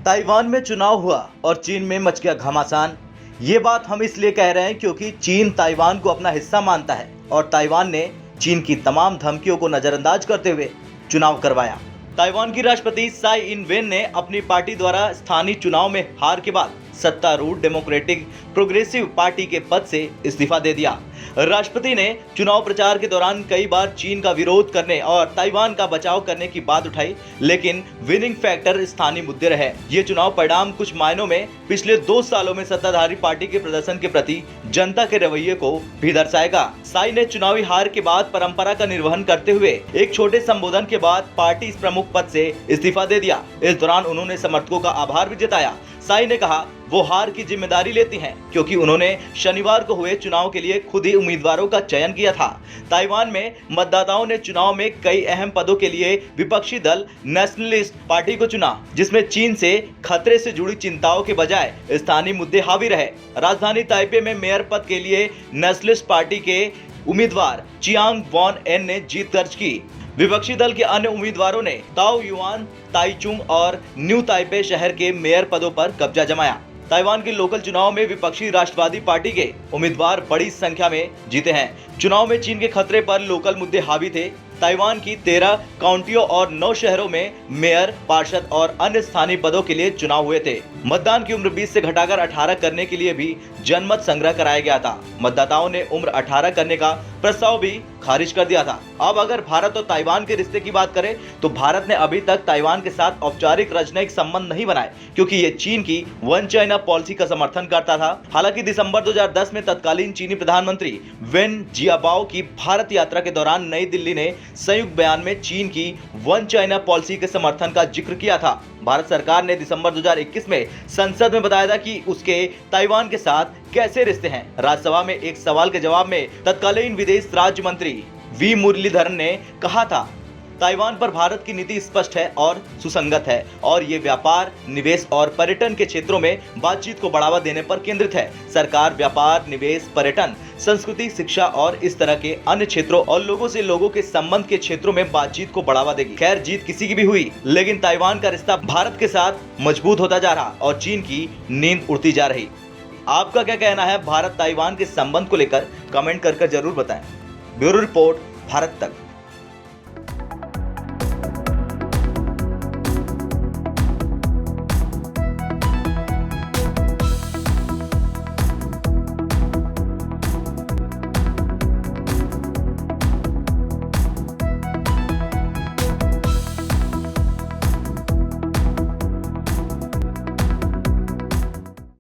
Taiwan में चुनाव हुआ और चीन में मच गया घमासान। ये बात हम इसलिए कह रहे हैं क्योंकि चीन ताइवान को अपना हिस्सा मानता है और ताइवान ने चीन की तमाम धमकियों को नजरअंदाज करते हुए चुनाव करवाया। ताइवान की राष्ट्रपति साई इन वेन ने अपनी पार्टी द्वारा स्थानीय चुनाव में हार के बाद सत्तारूढ़ डेमोक्रेटिक प्रोग्रेसिव पार्टी के पद से इस्तीफा दे दिया। राष्ट्रपति ने चुनाव प्रचार के दौरान कई बार चीन का विरोध करने और ताइवान का बचाव करने की बात उठाई, लेकिन विनिंग फैक्टर स्थानीय मुद्दे रहे। ये चुनाव परिणाम कुछ मायनों में पिछले 2 सालों में सत्ताधारी पार्टी के प्रदर्शन के प्रति जनता के रवैये को भी दर्शाएगा। साई ने चुनावी हार के बाद परंपरा का निर्वहन करते हुए एक छोटे संबोधन के बाद पार्टी प्रमुख पद से इस्तीफा दे दिया। इस दौरान उन्होंने समर्थकों का आभार भी जताया। साई ने कहा वो हार की जिम्मेदारी लेती हैं क्योंकि उन्होंने शनिवार को हुए चुनाव के लिए खुद ही उम्मीदवारों का चयन किया था। ताइवान में मतदाताओं ने चुनाव में कई अहम पदों के लिए विपक्षी दल नेशनलिस्ट पार्टी को चुना, जिसमें चीन से खतरे से जुड़ी चिंताओं के बजाय स्थानीय मुद्दे हावी रहे। राजधानी ताइपे में मेयर पद के लिए नेशनलिस्ट पार्टी के उम्मीदवार चियांग वॉन एन ने जीत दर्ज की। विपक्षी दल के अन्य उम्मीदवारों ने ताओ युआन, ताइचुंग और न्यू ताइपे शहर के मेयर पदों पर कब्जा जमाया। ताइवान के लोकल चुनाव में विपक्षी राष्ट्रवादी पार्टी के उम्मीदवार बड़ी संख्या में जीते हैं। चुनाव में चीन के खतरे पर लोकल मुद्दे हावी थे। ताइवान की 13 काउंटियों और 9 शहरों में मेयर, पार्षद और अन्य स्थानीय पदों के लिए चुनाव हुए थे। मतदान की उम्र 20 से घटाकर 18 करने के लिए भी जनमत संग्रह कराया गया था। मतदाताओं ने उम्र 18 करने का प्रस्ताव भी खारिज कर दिया था। अब अगर भारत और ताइवान के रिश्ते की बात करें तो भारत ने अभी तक ताइवान के साथ औपचारिक राजनयिक संबंध नहीं बनाए क्योंकि ये चीन की वन चाइना पॉलिसी का समर्थन करता था। हालांकि दिसंबर 2010 में तत्कालीन चीनी प्रधानमंत्री वेन जियाबाओ की भारत यात्रा के दौरान नई दिल्ली ने संयुक्त बयान में चीन की वन चाइना पॉलिसी के समर्थन का जिक्र किया था। भारत सरकार ने दिसंबर 2021 में संसद में बताया था कि उसके ताइवान के साथ कैसे रिश्ते हैं। राज्यसभा में एक सवाल के जवाब में तत्कालीन विदेश राज्य मंत्री वी मुरलीधरन ने कहा था, ताइवान पर भारत की नीति स्पष्ट है और सुसंगत है और ये व्यापार, निवेश और पर्यटन के क्षेत्रों में बातचीत को बढ़ावा देने पर केंद्रित है। सरकार व्यापार, निवेश, पर्यटन, संस्कृति, शिक्षा और इस तरह के अन्य क्षेत्रों और लोगों से लोगों के संबंध के क्षेत्रों में बातचीत को बढ़ावा देगी। खैर, जीत किसी की भी हुई, लेकिन ताइवान का रिश्ता भारत के साथ मजबूत होता जा रहा और चीन की नींद उड़ती जा रही। आपका क्या कहना है भारत ताइवान के संबंध को लेकर? कमेंट कर जरूर बताएं। ब्यूरो रिपोर्ट, भारत तक।